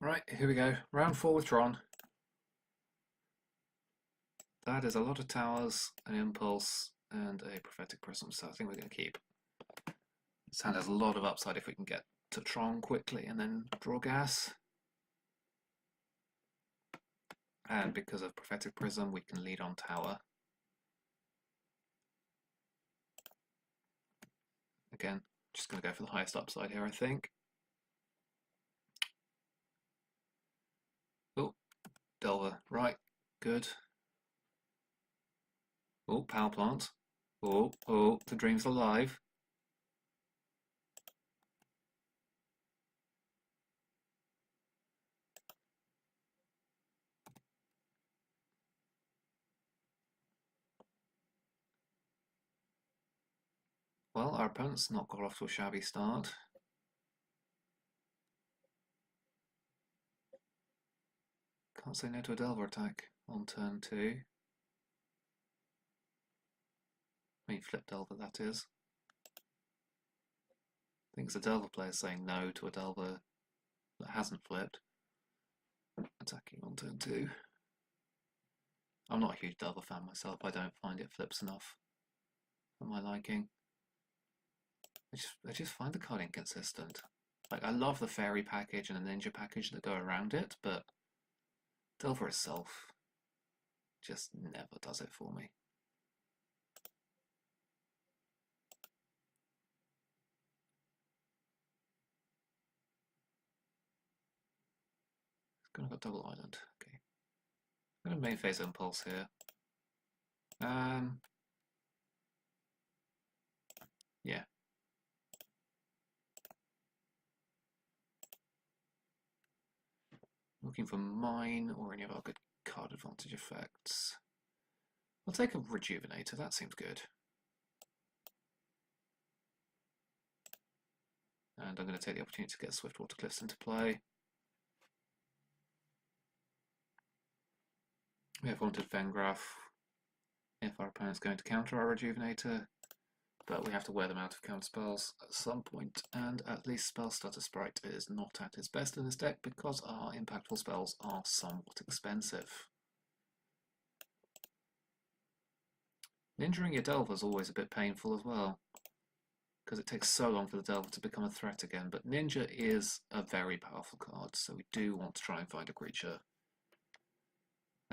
Right, here we go. Round 4 with Tron. That is a lot of towers, an impulse, and a prophetic prism, so I think we're going to keep. This hand has a lot of upside if we can get to Tron quickly and then draw gas. And because of prophetic prism, we can lead on tower. Again, just going to go for the highest upside here, I think. Oh, Delver, right, good. Oh, power plant. Oh, the dream's alive. Well, our opponent's not got off to a shabby start. Can't say no to a Delver attack on turn 2. I mean, flip Delver, that is. I think it's a Delver player saying no to a Delver that hasn't flipped. Attacking on turn 2. I'm not a huge Delver fan myself. I don't find it flips enough for my liking. I just find the card inconsistent. Like, I love the Fairy package and the Ninja package that go around it, but Delver itself just never does it for me. It's gonna go double island. Okay. I'm gonna main phase impulse here. Yeah. Looking for mine or any of our good card advantage effects. I'll take a Rejuvenator, that seems good. And I'm going to take the opportunity to get Swiftwater Cliffs into play. We have Haunted Fengraf if our opponent's going to counter our Rejuvenator, but we have to wear them out of counter spells at some point, and at least Spell Stutter Sprite is not at its best in this deck because our impactful spells are somewhat expensive. Ninjaing your Delver is always a bit painful as well, because it takes so long for the Delver to become a threat again, but Ninja is a very powerful card, so we do want to try and find a creature.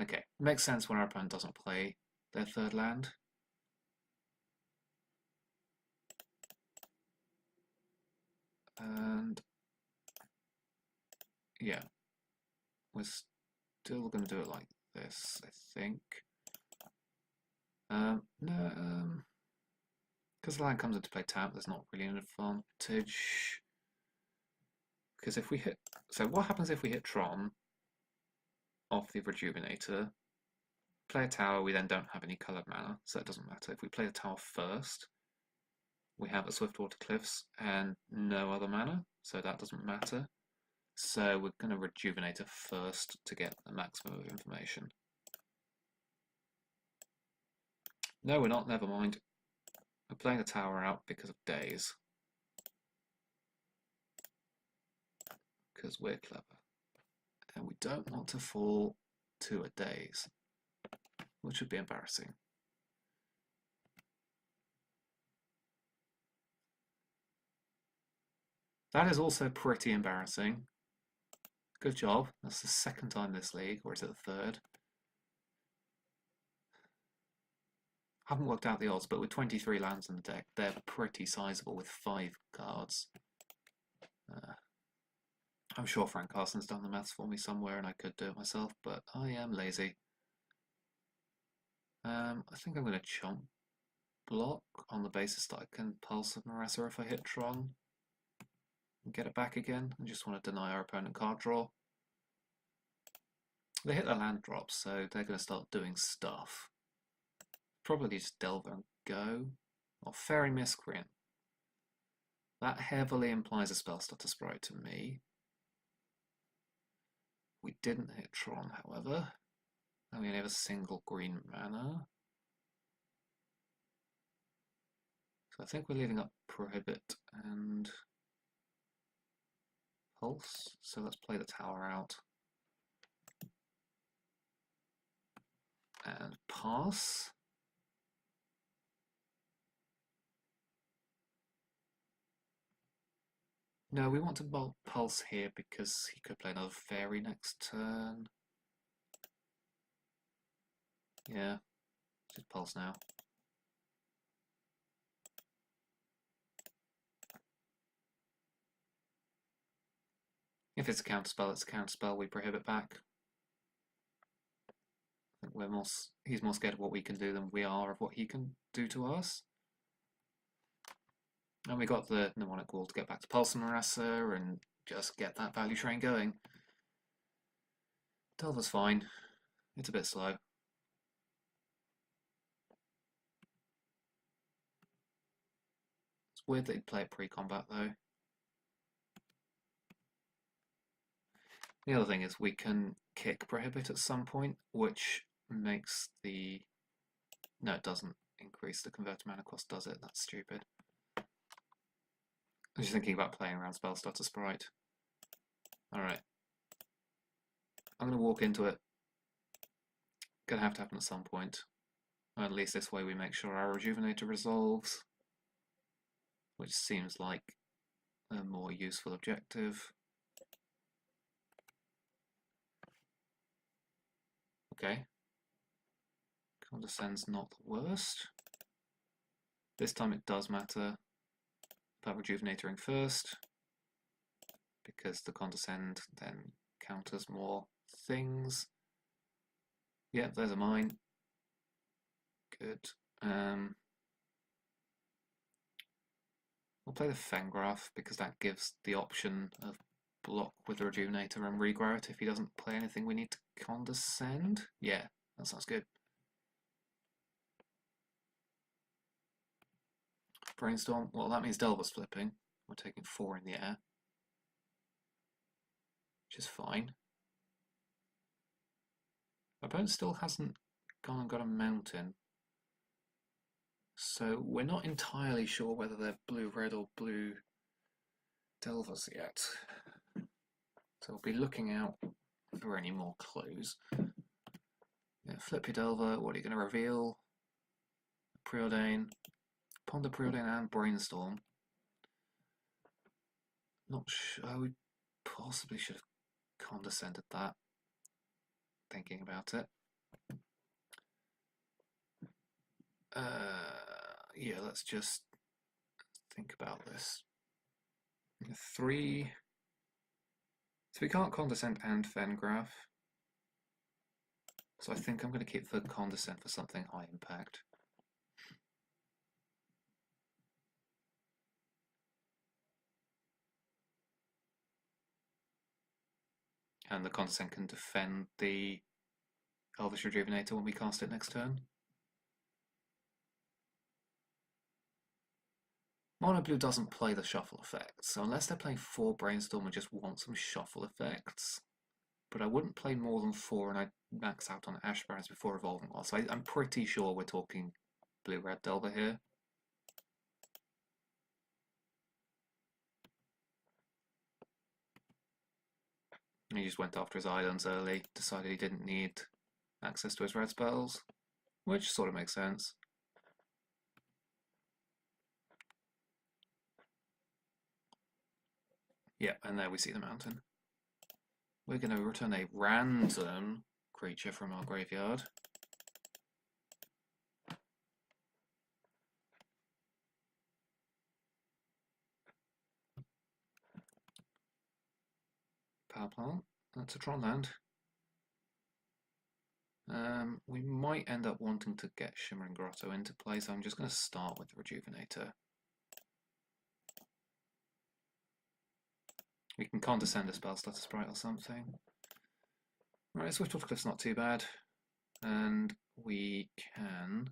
Okay, makes sense when our opponent doesn't play their third land. And yeah, we're still going to do it like this, I think. No, because the land comes into play tap, there's not really an advantage. Because if we hit, so what happens if we hit Tron off the Rejuvenator, play a tower, we then don't have any coloured mana, so it doesn't matter. If we play the tower first, we have a Swiftwater Cliffs and no other mana, so that doesn't matter. So we're going to Rejuvenator first to get the maximum of information. No, we're not, never mind. We're playing the tower out because of days. Because we're clever. And we don't want to fall to a daze, which would be embarrassing. That is also pretty embarrassing. Good job. That's the second time this league, or is it the third? I haven't worked out the odds, but with 23 lands in the deck, they're pretty sizable with 5 cards. I'm sure Frank Carson's done the maths for me somewhere and I could do it myself, but I am lazy. I think I'm going to chomp block on the basis that I can Pulse of Murasa if I hit Tron and get it back again. I just want to deny our opponent card draw. They hit their land drops, so they're going to start doing stuff. Probably just Delver and go. Or Fairy Miscreant. That heavily implies a Spell Stutter Sprite to me. We didn't hit Tron, however. And we only have a single green mana. So I think we're leaving up Prohibit and Pulse, so let's play the tower out. And pass. No, we want to pulse here because he could play another fairy next turn. Yeah, just pulse now. If it's a counterspell, it's a counterspell. We prohibit back. I think he's more scared of what we can do than we are of what he can do to us. And we got the mnemonic wall to get back to Pulse of Murasa and just get that value train going. Delver's fine. It's a bit slow. It's weird that he'd play it pre-combat though. The other thing is we can kick Prohibit at some point, which makes the... No, it doesn't increase the converted mana cost, does it? That's stupid. I was just thinking about playing around Spell Stutter Sprite. Alright. I'm going to walk into it. Gonna have to happen at some point. Or at least this way we make sure our Rejuvenator resolves. Which seems like a more useful objective. Okay. Condescend's not the worst. This time it does matter about Rejuvenatoring first, because the Condescend then counters more things. Yep, there's a mine. Good. We'll play the Fengraf because that gives the option of block with the Rejuvenator and regrow it if he doesn't play anything we need to Condescend. Yeah, that sounds good. Brainstorm, well that means Delver's flipping. We're taking 4 in the air, which is fine. Our opponent still hasn't gone and got a mountain, so we're not entirely sure whether they're blue-red or blue Delvers yet. So we'll be looking out for any more clues. Yeah, flip your Delver, what are you going to reveal? Preordain, Ponder Preordain and Brainstorm. Not sure, we possibly should have Condescended that, thinking about it. Yeah, let's just think about this. 3. So we can't Condescend and Fengraf. So I think I'm going to keep the Condescend for something high impact. And the Condescend can defend the Elvish Rejuvenator when we cast it next turn. Mono Blue doesn't play the shuffle effects, so unless they're playing 4 Brainstorm and just want some shuffle effects, but I wouldn't play more than 4 and I'd max out on Ash Barrens before evolving one, so I'm pretty sure we're talking Blue-Red Delver here. He just went after his islands early, decided he didn't need access to his red spells, which sort of makes sense. Yeah, and there we see the mountain. We're going to return a random creature from our graveyard. Power plant, that's a Tron land. We might end up wanting to get Shimmering Grotto into play, so I'm just going to start with the Rejuvenator. We can Condescend a Spell Stutter Sprite or something. Right, Swiftwater Cliff's not too bad. And we can...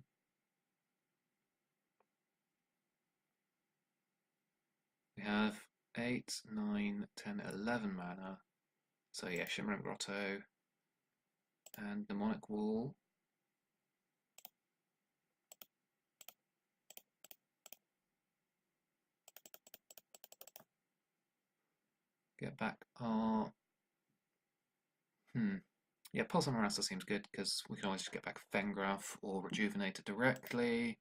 We have 8, 9, 10, 11 mana. So yeah, Shimmering Grotto and Mnemonic Wall. Get back our... Yeah, Pulse of Murasa seems good because we can always just get back Fengraf or Rejuvenator directly.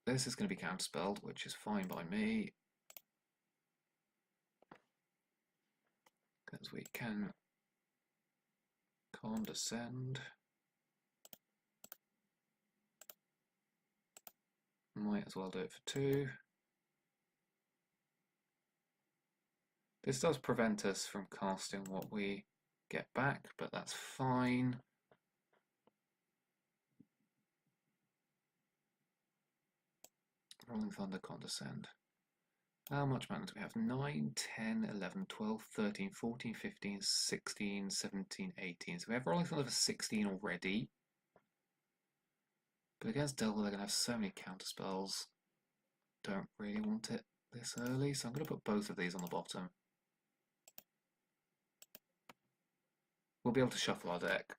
This is going to be counterspelled, which is fine by me. Because we can condescend. Might as well do it for 2. This does prevent us from casting what we get back, but that's fine. Rolling Thunder, condescend. How much mana do we have? 9, 10, 11, 12, 13, 14, 15, 16, 17, 18. So we have Rolling Thunder for 16 already. But against Delver, they're going to have so many counterspells. Don't really want it this early, so I'm going to put both of these on the bottom. We'll be able to shuffle our deck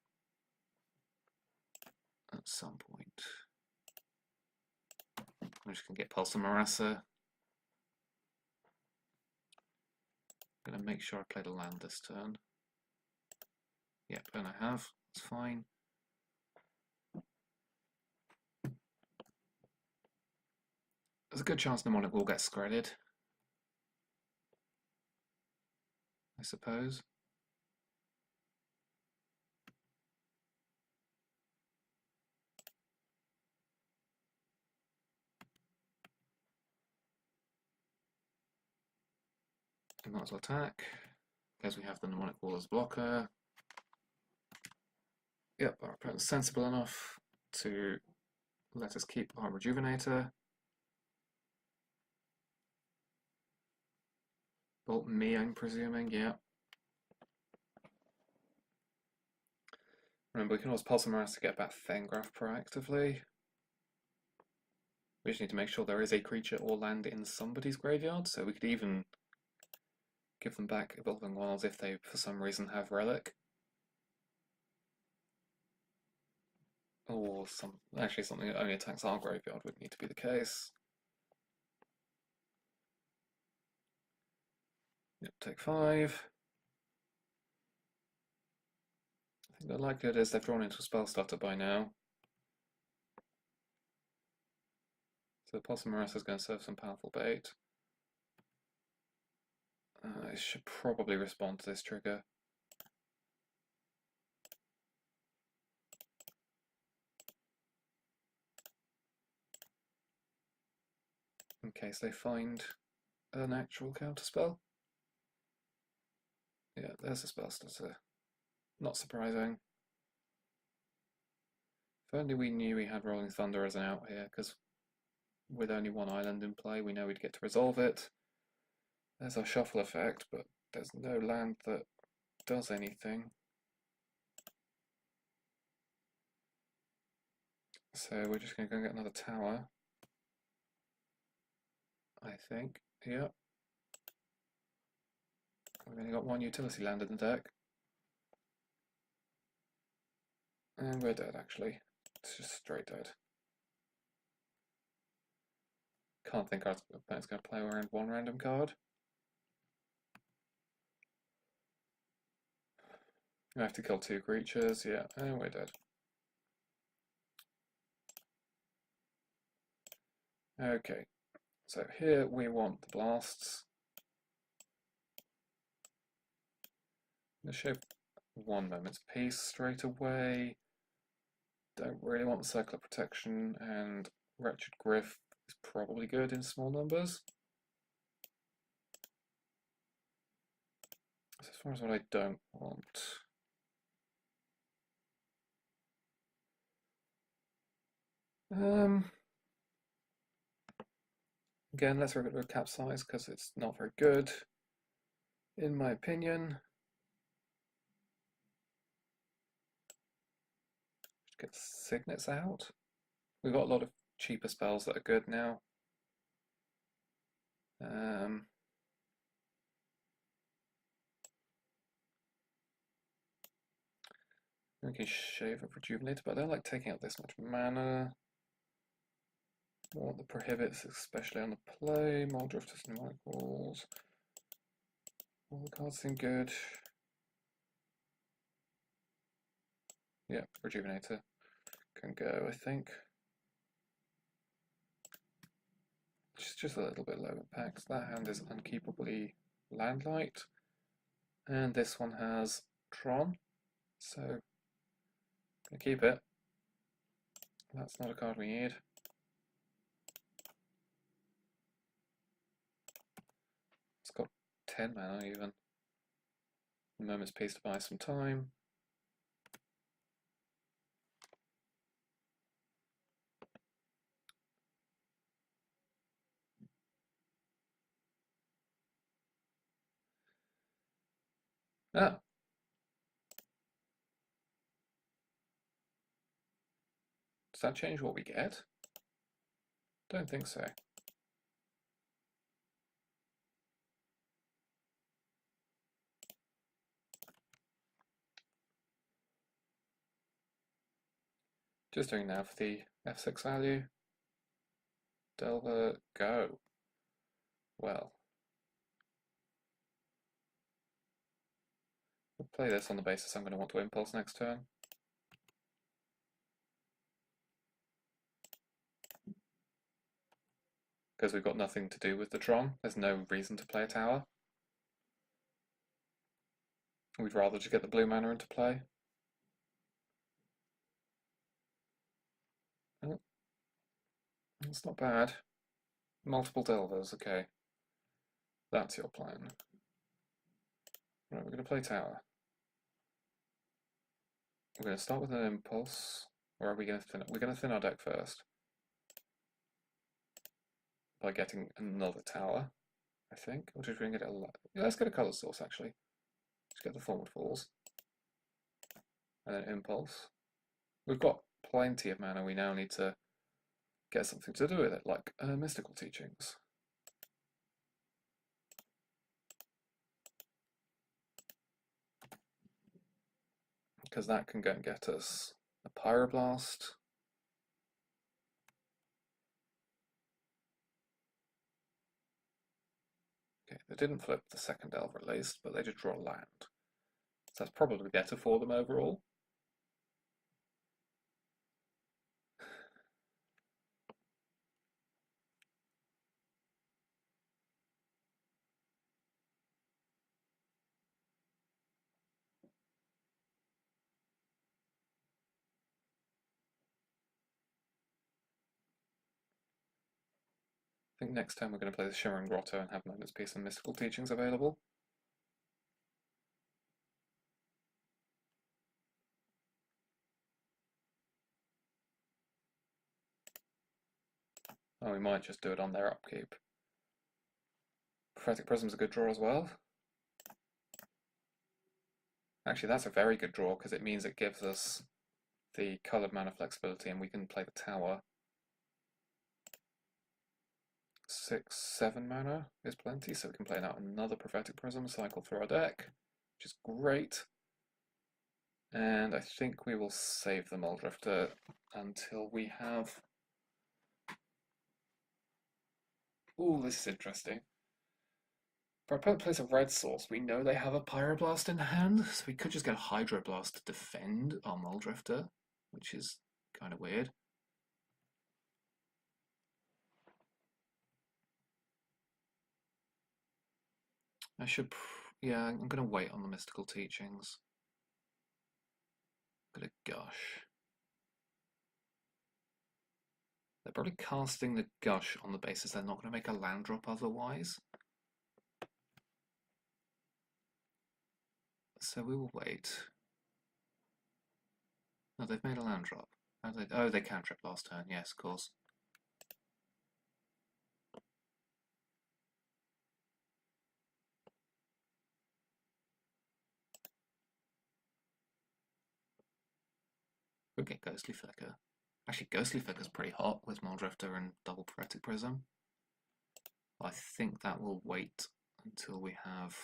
at some point. I'm just going to get Pulse of Murasa. I'm going to make sure I play the land this turn. Yep, and I have. That's fine. There's a good chance Mnemonic will get scredded, I suppose. We might as well attack, because we have the Mnemonic Wall as blocker. Yep, our opponent's sensible enough to let us keep our Rejuvenator. Bolt me, I'm presuming, yeah. Remember, we can always Pulse of Murasa to get back Fengraf proactively. We just need to make sure there is a creature or land in somebody's graveyard, so we could even give them back Evolving Wilds if they, for some reason, have Relic. Or actually something that only attacks our graveyard would need to be the case. Yep, take 5. I think the likelihood is they've drawn into a spell starter by now. So Pulse of Murasa is going to serve some powerful bait. I should probably respond to this trigger. In case they find an actual counterspell. Yeah, there's a spell starter. Not surprising. If only we knew we had Rolling Thunder as an out here, because with only one island in play, we know we'd get to resolve it. There's our shuffle effect, but there's no land that does anything. So we're just going to go get another tower, I think. Yep. We've only got one utility land in the deck. And we're dead, actually. It's just straight dead. Can't think our opponent's going to play around one random card. We have to kill 2 creatures, yeah, and we're dead. Okay, so here we want the blasts. I'm going to show 1 moment's peace straight away. Don't really want the Circle of Protection, and Wretched Griff is probably good in small numbers. So as far as what I don't want. Again, let's get rid of Capsize because it's not very good, in my opinion. Just get Signets out. We've got a lot of cheaper spells that are good now. We can shave up Rejuvenator, but I don't like taking out this much mana. want the prohibits, especially on the play. Muldrifters, numericals. All the cards seem good. Yeah, Rejuvenator can go, I think. Just a little bit low impact. That hand is unkeepably Landlight. And this one has Tron, so I'm gonna keep it. That's not a card we need. It's got 10 mana even. A moment's peace to buy some time. Ah! Does that change what we get? Don't think so. Just doing now for the F6 value. Delver, go. Well. We'll play this on the basis I'm going to want to impulse next turn. Because we've got nothing to do with the Tron. There's no reason to play a tower. We'd rather just get the blue mana into play. Oh, that's not bad. Multiple Delvers, okay. That's your plan. Right, we're going to play tower. We're going to start with an impulse, or are we going to thin? We're going to thin our deck first by getting another tower, I think. Or just bring it a lot. Yeah, let's get a color source actually. Let's get the Forward Falls, and then impulse. We've got plenty of mana. We now need to get something to do with it, like mystical teachings. Because that can go and get us a Pyroblast. Okay, they didn't flip the second Delver at least, but they did draw land. So that's probably better for them overall. I think next time we're going to play the Shimmering Grotto and have Moment's Peace and Mystical Teachings available. Oh, we might just do it on their upkeep. Prophetic Prism's a good draw as well. Actually, that's a very good draw because it means it gives us the coloured mana flexibility and we can play the tower. 6, 7 mana is plenty, so we can play out another Prophetic Prism, cycle through our deck, which is great. And I think we will save the Muldrifter until we have... Ooh, this is interesting. If our opponent plays a red source, we know they have a Pyroblast in hand, so we could just get a Hydroblast to defend our Muldrifter, which is kind of weird. I should... yeah, I'm going to wait on the Mystical Teachings. I'm going to Gush. They're probably casting the Gush on the basis they're not going to make a land drop otherwise. So we will wait. No, they've made a land drop. Oh, they cantripped last turn. Yes, of course. We'll get Ghostly Flicker. Actually, Ghostly Flicker's pretty hot with Muldrifter and double Prophetic Prism. I think that will wait until we have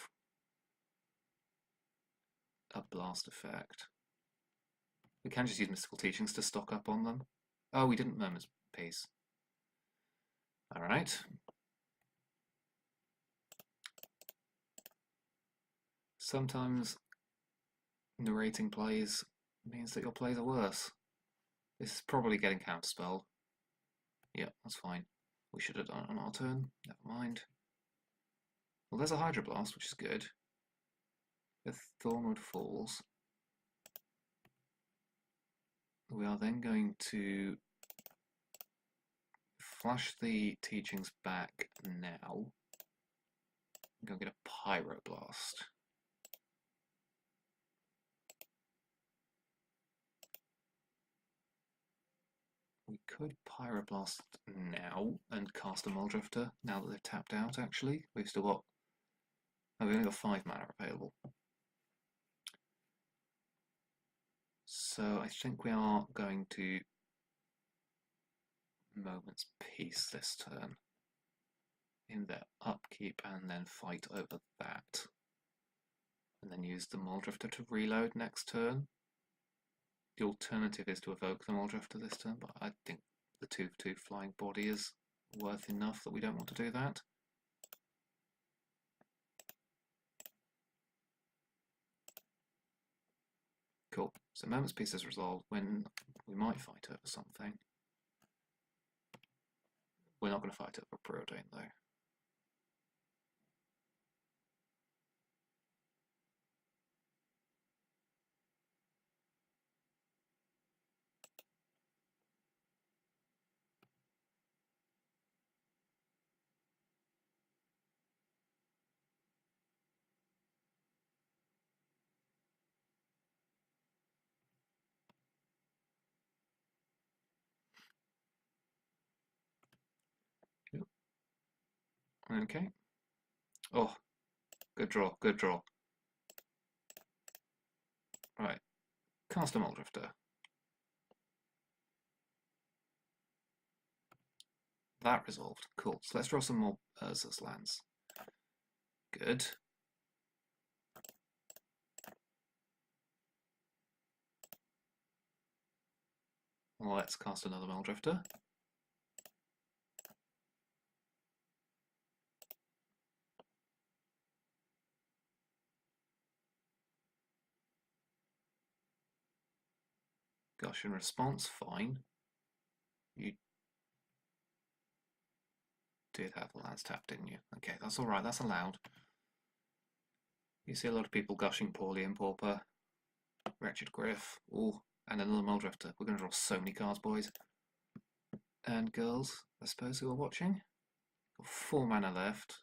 a blast effect. We can just use Mystical Teachings to stock up on them. Oh, we didn't Moment's Peace. Alright. Sometimes narrating plays means that your plays are worse. This is probably getting counterspelled. Yeah, that's fine. We should have done it on our turn. Never mind. Well, there's a Hydroblast, which is good. If Thornwood falls, we are then going to flash the teachings back now. I'm going to get a Pyroblast. We could Pyroblast now and cast a Muldrifter now that they've tapped out, actually. We've still got... Oh, we've only got 5 mana available. So I think we are going to Moment's Peace this turn in their upkeep and then fight over that. And then use the Muldrifter to reload next turn. The alternative is to evoke the Muldrifter this turn, but I think the 2/2 flying body is worth enough that we don't want to do that. Cool. So Moment's Peace is resolved when we might fight over something. We're not going to fight over Preordain though. Okay. Oh, good draw, good draw. Right, cast a Muldrifter. That resolved. Cool. So let's draw some more Urza's lands. Good. Well, let's cast another Muldrifter. Gosh, in response, fine. You did have the lands tapped, didn't you? Okay, that's alright, that's allowed. You see a lot of people gushing poorly in Pauper. Wretched Griff. Ooh, and another Muldrifter. We're going to draw so many cards, boys. And girls, I suppose, who are watching. Got 4 mana left.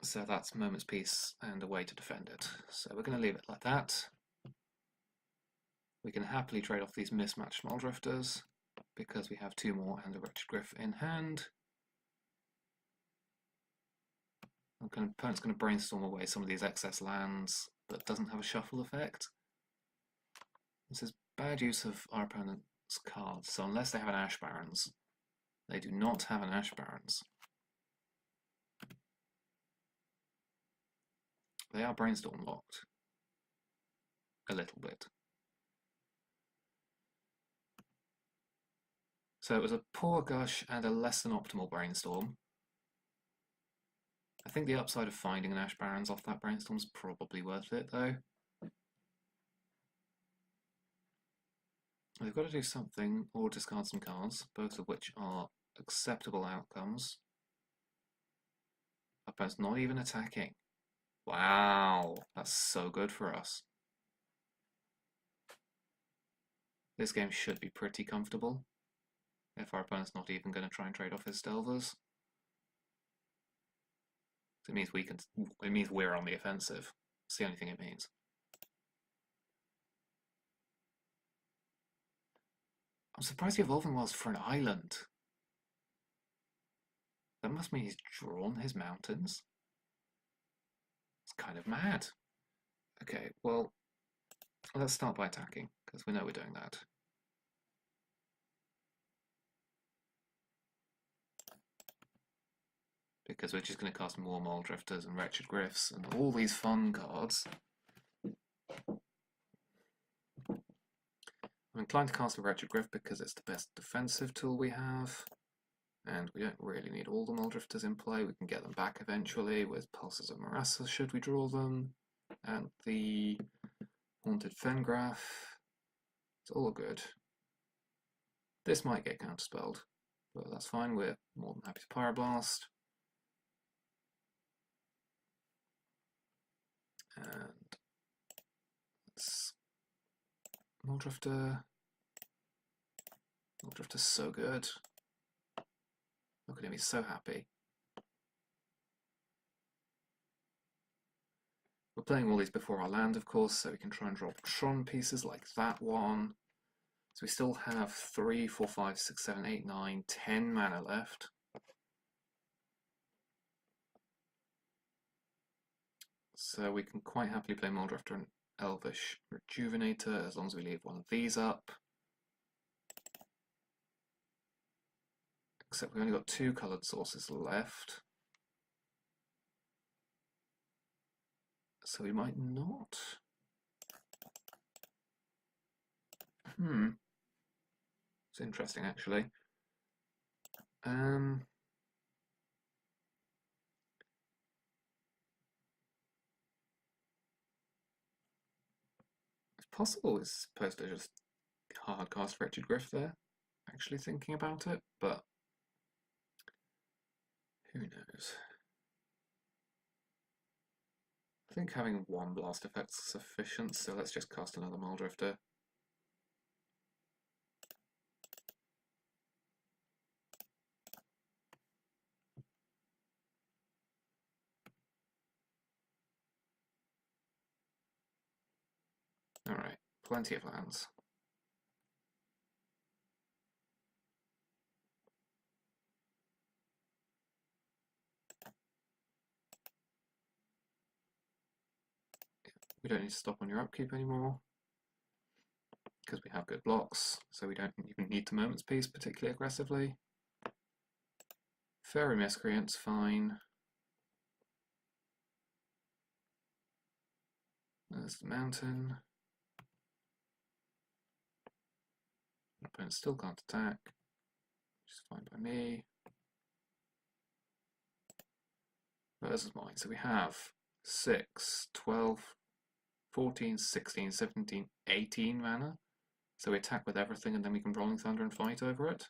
So that's Moment's Peace and a way to defend it. So we're going to leave it like that. We can happily trade off these mismatched Muldrifters because we have 2 more and a Wretched Griff in hand. Opponent's going to brainstorm away some of these excess lands, but doesn't have a shuffle effect. This is bad use of our opponent's cards, so unless they have an Ash Barrens, they do not have an Ash Barrens. They are brainstorm locked. A little bit. So it was a poor gush and a less than optimal brainstorm. I think the upside of finding an Ash Barrens off that brainstorm is probably worth it, though. They've got to do something or discard some cards, both of which are acceptable outcomes. Our opponent's not even attacking. Wow, that's so good for us. This game should be pretty comfortable if our opponent's not even going to try and trade off his Stelvers. It means it means we're on the offensive. It's the only thing it means. I'm surprised the Evolving Wilds for an island. That must mean he's drawn his mountains. It's kind of mad. Okay, well, let's start by attacking, because we know we're doing that. Because we're just going to cast more Muldrifters and Wretched Griffs and all these fun cards. I'm inclined to cast a Wretched Griff because it's the best defensive tool we have, and we don't really need all the Muldrifters in play. We can get them back eventually with Pulses of Murasa should we draw them, and the Haunted Fengraf. It's all good. This might get counterspelled, but that's fine. We're more than happy to Pyroblast. And let's Muldrifter. Muldrifter's so good. Look at him, he's so happy. We're playing all these before our land, of course, so we can try and drop Tron pieces like that one. So we still have 3, 4, 5, 6, 7, 8, 9, 10 mana left. So we can quite happily play Muldrifter and Elvish Rejuvenator as long as we leave one of these up. Except we've only got 2 coloured sources left. So we might not. It's interesting actually. It's possible it's supposed to just hard cast Wretched Griff there, actually thinking about it, but who knows. I think having one blast effect's sufficient, so let's just cast another Muldrifter. Alright, plenty of lands. We don't need to stop on your upkeep anymore, because we have good blocks, so we don't even need to Moment's Peace particularly aggressively. Fairy Miscreant's fine. There's the mountain. My opponent still can't attack, which is fine by me. But this is mine. So we have 6, 12, 14, 16, 17, 18 mana. So we attack with everything and then we can Rolling Thunder and fight over it.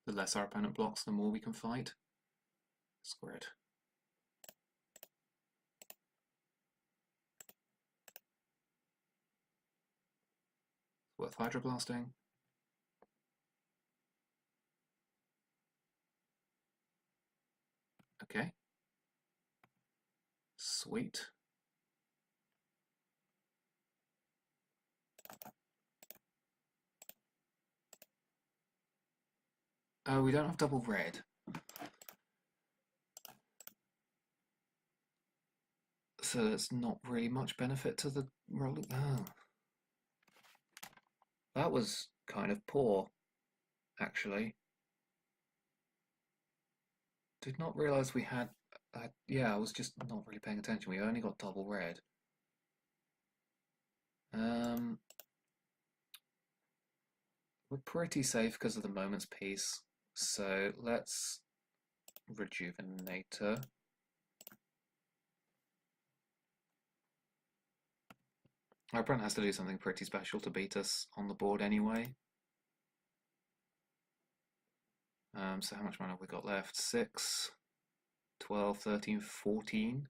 The less our opponent blocks, the more we can fight. Squared. Worth Hydroblasting. Okay. Sweet. Oh, we don't have double red. So there's not really much benefit to the rolling. Oh. That was kind of poor, actually. Did not realise we had. Yeah, I was just not really paying attention. We only got double red. We're pretty safe because of the Moment's Peace. So let's Rejuvenator. Our opponent has to do something pretty special to beat us on the board anyway. So how much mana have we got left? 6, 12, 13, 14.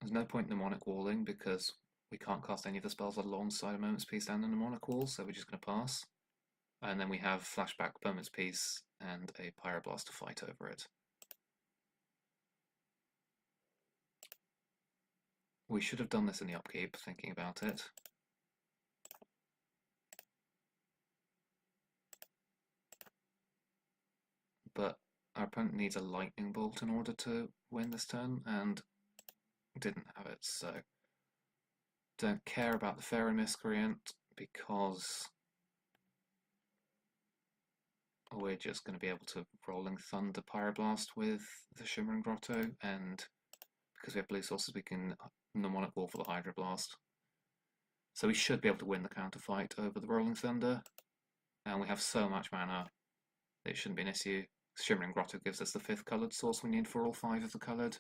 There's no point in mnemonic walling because we can't cast any of the spells alongside a Moment's Peace and a mnemonic wall, so we're just going to pass. And then we have Flashback, Moment's Peace, and a Pyroblast to fight over it. We should have done this in the upkeep, thinking about it. But our opponent needs a Lightning Bolt in order to win this turn, and didn't have it, so don't care about the Fairy Miscreant because we're just going to be able to Rolling Thunder Pyroblast with the Shimmering Grotto, and because we have blue sources, we can Mnemonic Wall for the Hydro Blast. So we should be able to win the counter fight over the Rolling Thunder, and we have so much mana that it shouldn't be an issue. Shimmering Grotto gives us the 5th coloured source we need for all 5 of the coloured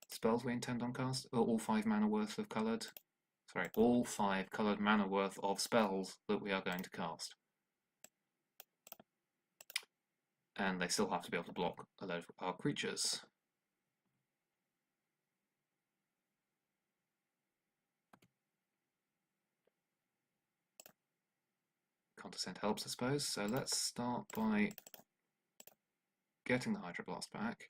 spells we intend on cast, or all 5 mana worth of coloured. Sorry, all 5 coloured mana worth of spells that we are going to cast. And they still have to be able to block a load of our creatures. Condescend helps, I suppose. So let's start by getting the Hydro Blast back.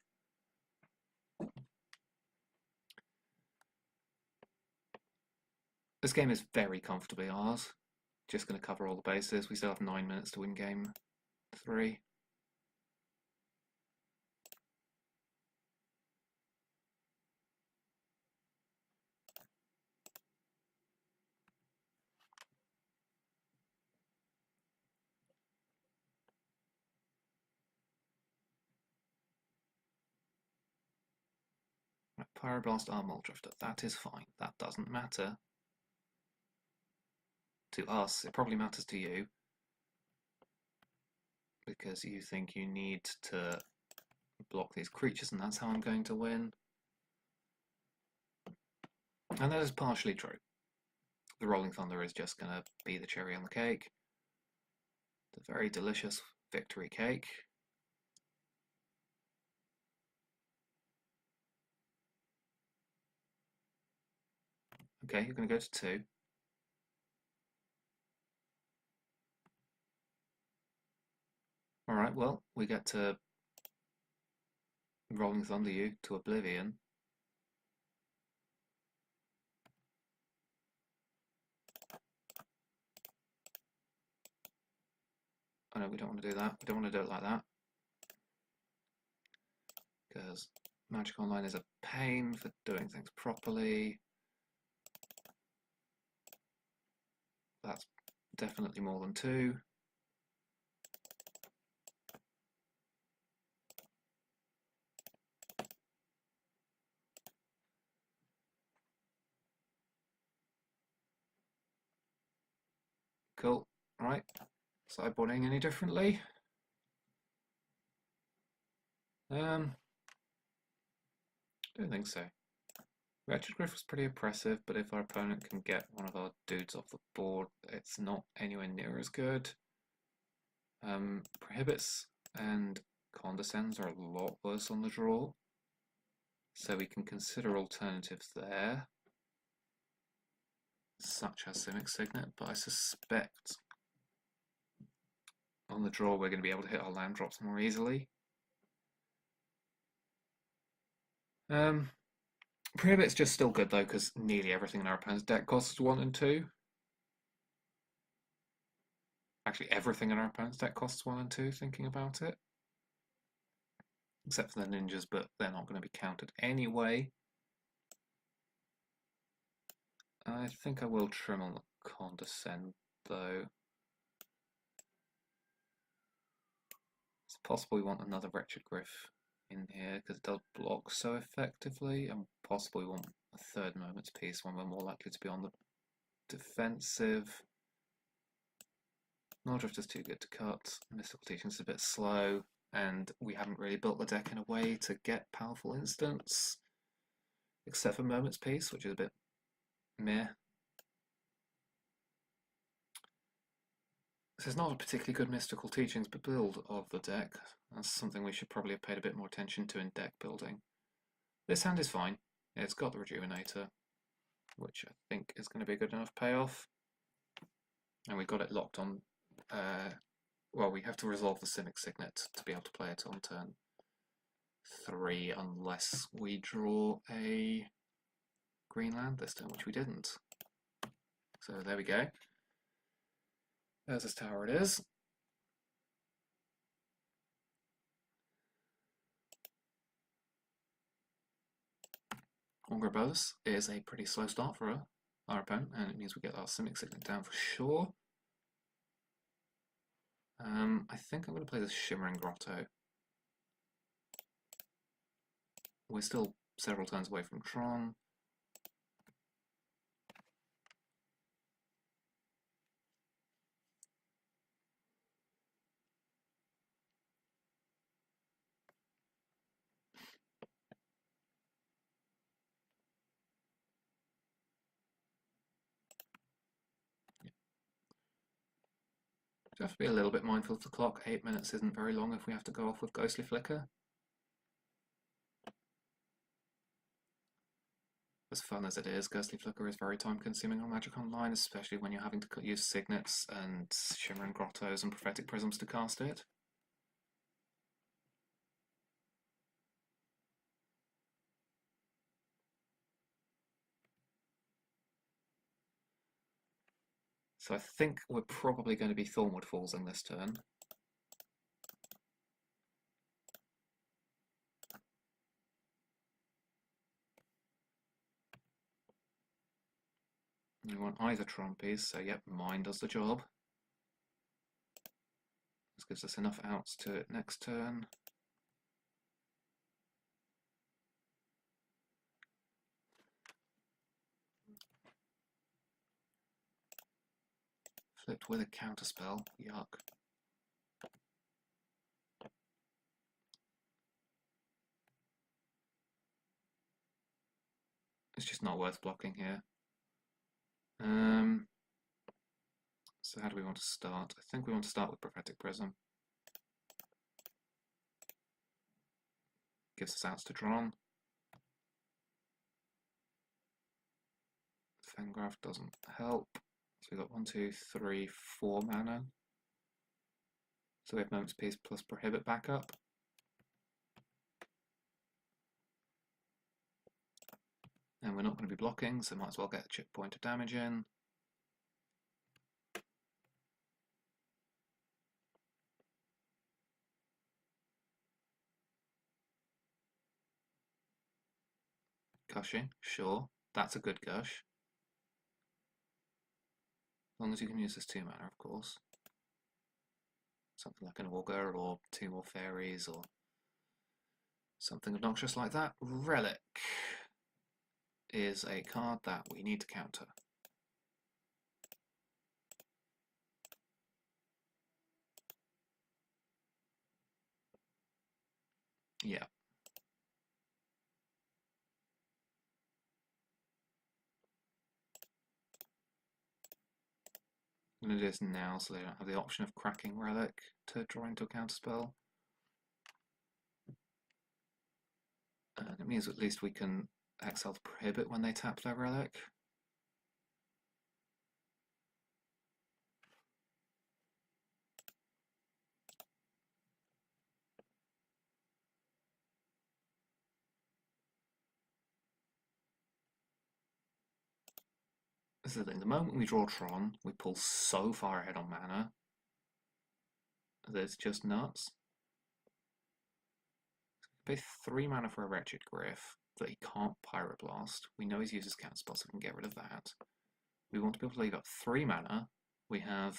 This game is very comfortably ours. Just going to cover all the bases. We still have 9 minutes to win game 3. Pyroblast Armor Drifter, that is fine. That doesn't matter to us. It probably matters to you, because you think you need to block these creatures and that's how I'm going to win. And that is partially true. The Rolling Thunder is just going to be the cherry on the cake. The very delicious victory cake. Okay, you're going to go to 2. Alright, well, we get to Rolling Thunder you to oblivion. Oh no, we don't want to do that. We don't want to do it like that. Because Magic Online is a pain for doing things properly. That's definitely more than 2. Cool. Right. Sideboarding any differently? Don't think so. Wretched Griff was pretty oppressive, but if our opponent can get one of our dudes off the board, it's not anywhere near as good. Prohibits and Condescends are a lot worse on the draw, so we can consider alternatives there, such as Simic Signet, but I suspect on the draw we're going to be able to hit our land drops more easily. Prohibit's just still good though, because nearly everything in our opponent's deck costs 1 and 2. Actually, everything in our opponent's deck costs 1 and 2, thinking about it. Except for the ninjas, but they're not going to be counted anyway. I think I will trim on the Condescend though. It's possible we want another Wretched Griff in here because it does block so effectively, and possibly we want a 3rd Moment's Peace when we're more likely to be on the defensive. Nordrift is too good to cut, Mystical Teaching is a bit slow, and we haven't really built the deck in a way to get powerful instants, except for Moment's Peace, which is a bit meh. This is not a particularly good Mystical Teachings build of the deck. That's something we should probably have paid a bit more attention to in deck building. This hand is fine. It's got the Rejuvenator, which I think is going to be a good enough payoff. And we got it locked on. Well, we have to resolve the Simic Signet to be able to play it on turn 3, unless we draw a green land this turn, which we didn't. So there we go. There's this tower it is. Ongrabos is a pretty slow start for our opponent, and it means we get our Simic Signet down for sure. I think I'm going to play the Shimmering Grotto. We're still several turns away from Tron. Do have to be a little bit mindful of the clock. 8 minutes isn't very long if we have to go off with Ghostly Flicker. As fun as it is, Ghostly Flicker is very time consuming on Magic Online, especially when you're having to use Signets and Shimmering Grottos and Prophetic Prisms to cast it. So I think we're probably going to be Thornwood Fallsing this turn. We want either Trompies, so yep, mine does the job. This gives us enough outs to it next turn. Flipped with a counterspell, yuck. It's just not worth blocking here. So how do we want to start? I think we want to start with Prophetic Prism. Gives us outs to Tron. Fangraph doesn't help. So we've got 1, 2, 3, 4 mana. So we have Moment's Peace plus Prohibit backup. And we're not going to be blocking, so might as well get a chip point of damage in. Gushing, sure. That's a good gush. As long as you can use this 2 mana, of course. Something like an Augur or 2 more fairies or something obnoxious like that. Relic is a card that we need to counter. Yeah. I'm going to do this now so they don't have the option of cracking Relic to draw into a counterspell. And it means at least we can exile the Prohibit when they tap their Relic. This is the thing, the moment we draw Tron, we pull so far ahead on mana that it's just nuts. Pay 3 mana for a Wretched Griff that he can't Pyroblast. We know he uses counterspell, so we can get rid of that. We want to be able to leave up 3 mana. We have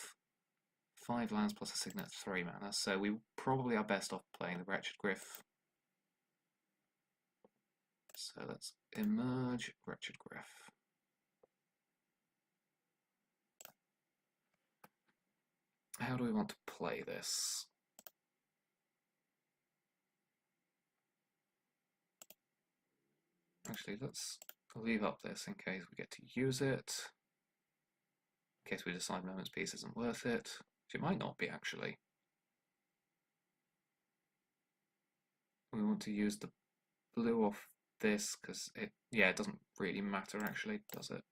5 lands plus a Signet 3 mana, so we probably are best off playing the Wretched Griff. So let's emerge Wretched Griff. How do we want to play this? Actually, let's leave up this in case we get to use it. In case we decide Moment's Peace isn't worth it. Which it might not be, actually. We want to use the blue off this because it doesn't really matter actually, does it?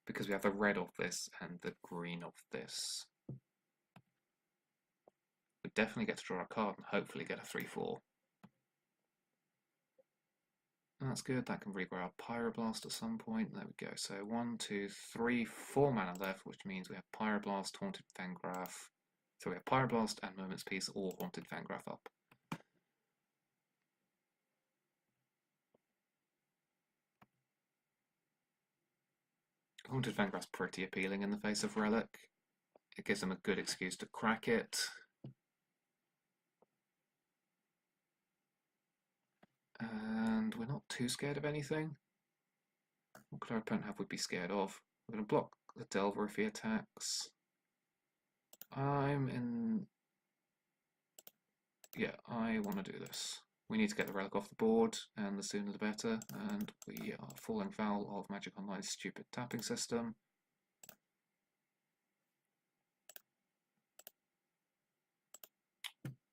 Because we have the red of this and the green of this. We definitely get to draw a card and hopefully get a 3/4. That's good, that can regrow our Pyroblast at some point. There we go. So 1, 2, 3, 4 mana left, which means we have Pyroblast, Haunted Fangraph. So we have Pyroblast and Moment's Peace or Haunted Fangraph up. Haunted Fangraph's pretty appealing in the face of Relic. it gives them a good excuse to crack it. And we're not too scared of anything. What could our opponent have we'd be scared of? We're going to block the Delver if he attacks. Yeah, I want to do this. We need to get the relic off the board, and the sooner the better. And we are falling foul of Magic Online's stupid tapping system.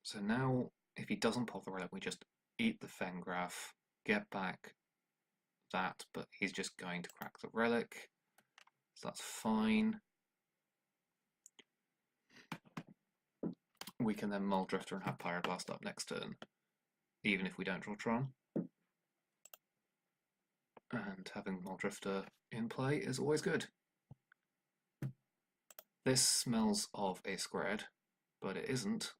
So now, if he doesn't pop the relic, we just eat the Fengraf, get back that, but he's just going to crack the relic, so that's fine. We can then Muldrifter and have Pyroblast up next turn, even if we don't draw Tron. And having Muldrifter in play is always good. This smells of a squared, but it isn't.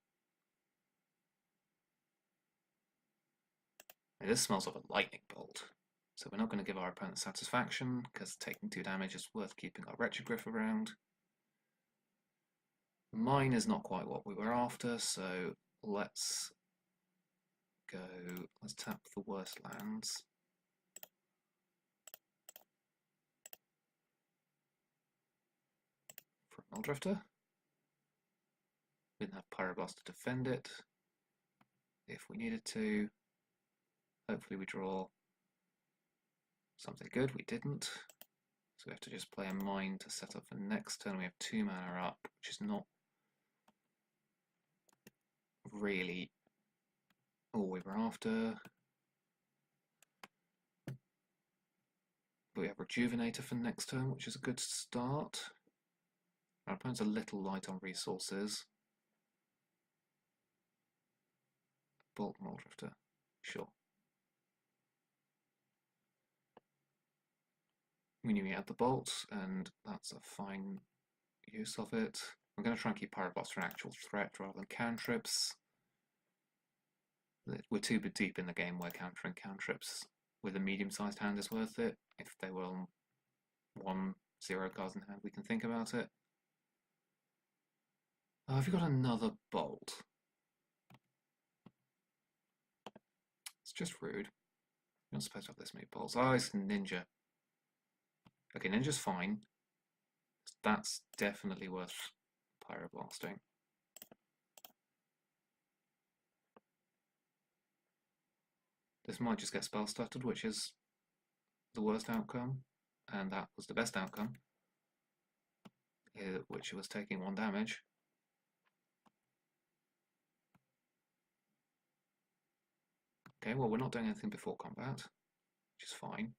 And this smells of a lightning bolt. So we're not going to give our opponent satisfaction, because taking 2 damage is worth keeping our Retroglyph around. Mine is not quite what we were after, so let's tap the worst lands. For a Muldrifter. We didn't have Pyroblast to defend it if we needed to. Hopefully we draw something good. We didn't. So we have to just play a Mine to set up for next turn. We have 2 mana up, which is not really all we were after. But we have Rejuvenator for next turn, which is a good start. Our opponent's a little light on resources. Bolt Muldrifter, sure. We knew we had the bolts, and that's a fine use of it. I'm going to try and keep Pyroblast for an actual threat rather than cantrips. We're too deep in the game where countering cantrips with a medium-sized hand is worth it. If they were on 1-0 cards in hand, we can think about it. Have you got another bolt? It's just rude. You're not supposed to have this many bolts. Oh, it's Ninja. Okay, Ninja's fine. That's definitely worth Pyroblasting. This might just get spell stuttered, which is the worst outcome, and that was the best outcome, which was taking 1 damage. Okay, well, we're not doing anything before combat, which is fine.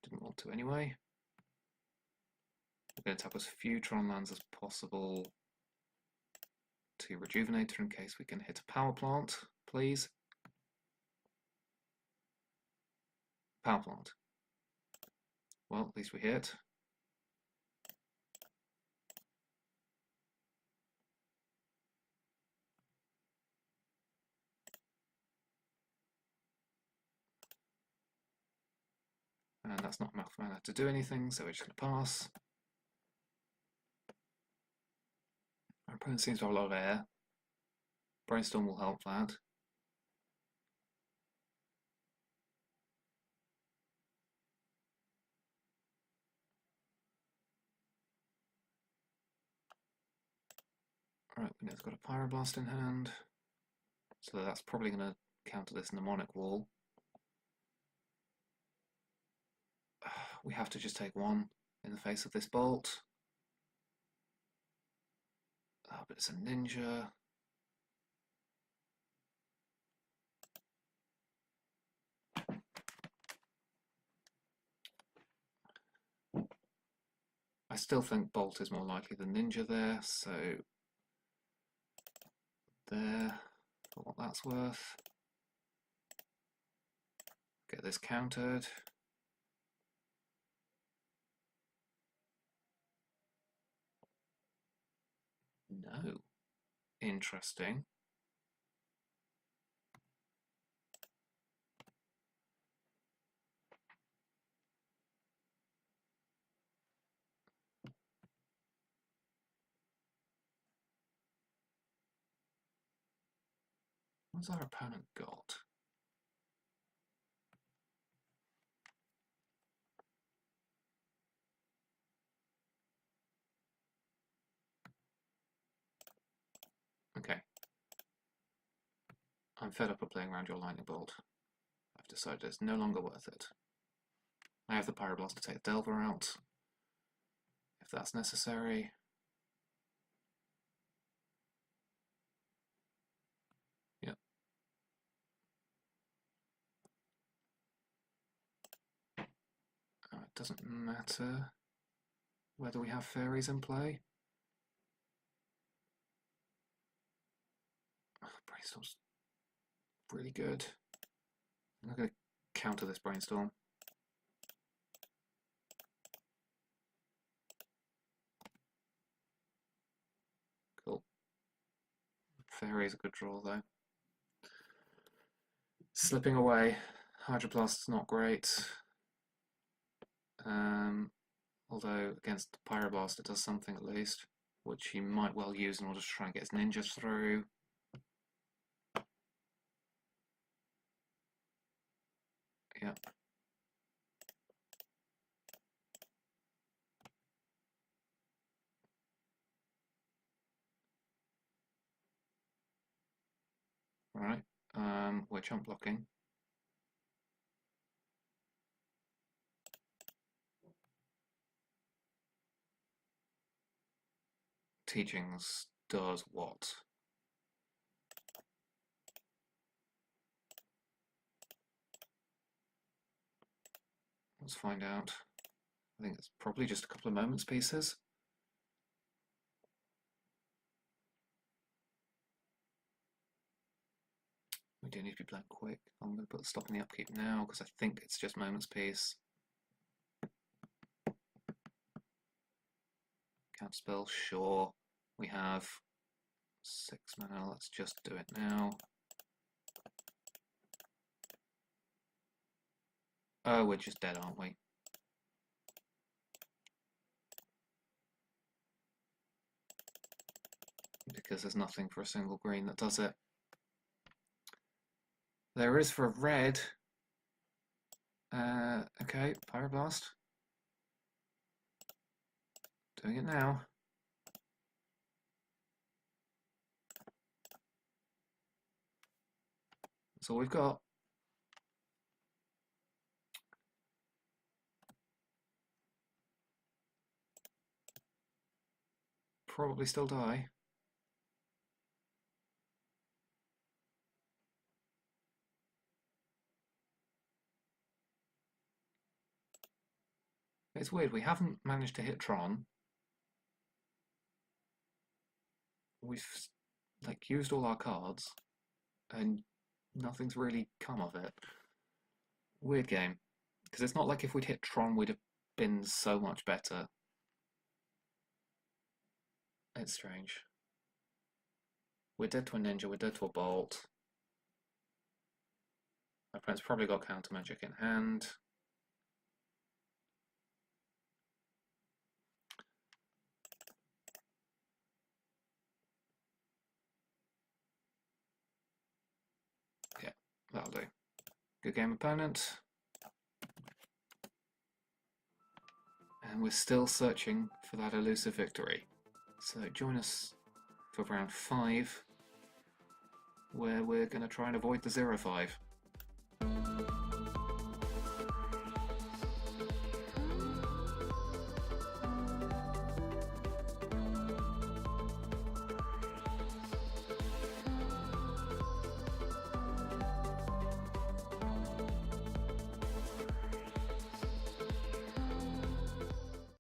Didn't want to anyway. We're going to tap as few Tron lands as possible to Rejuvenator in case we can hit a Power Plant, please. Power Plant. Well, at least we hit. And that's not enough mana to do anything, so we're just going to pass. Our opponent seems to have a lot of air. Brainstorm will help that. Alright, we know it's got a Pyroblast in hand, so that's probably going to counter this Mnemonic Wall. We have to just take 1 in the face of this bolt. Oh, but it's a Ninja. I still think Bolt is more likely than Ninja there, so there, for what that's worth. Get this countered. No. Interesting. What's our opponent got? Okay. I'm fed up of playing around your lightning bolt. I've decided it's no longer worth it. I have the Pyroblast to take the Delver out, if that's necessary. Yep. It doesn't matter whether we have fairies in play. Brainstorm's really good. I'm going to counter this Brainstorm. Cool. Fairy is a good draw though. Slipping away. Hydroblast's not great. Although against Pyroblast it does something at least, which he might well use in order to try and get his ninjas through. Yep. Right. We're chump blocking. Teachings does what? Let's find out. I think it's probably just a couple of moments pieces. We do need to be playing quick. I'm going to put the stop in the upkeep now because I think it's just moments piece. Counterspell, sure. We have 6 mana, let's just do it now. Oh, we're just dead, aren't we? Because there's nothing for a single green that does it. There is for a red. Okay, Pyroblast. Doing it now. That's all we've got. Probably still die. It's weird, we haven't managed to hit Tron. We've like used all our cards and nothing's really come of it. Weird game. Because it's not like if we'd hit Tron we'd have been so much better. It's strange. We're dead to a ninja, we're dead to a bolt. My opponent's probably got counter magic in hand. Yeah, that'll do. Good game, opponent. And we're still searching for that elusive victory. So join us for round 5, where we're going to try and avoid the 0-5.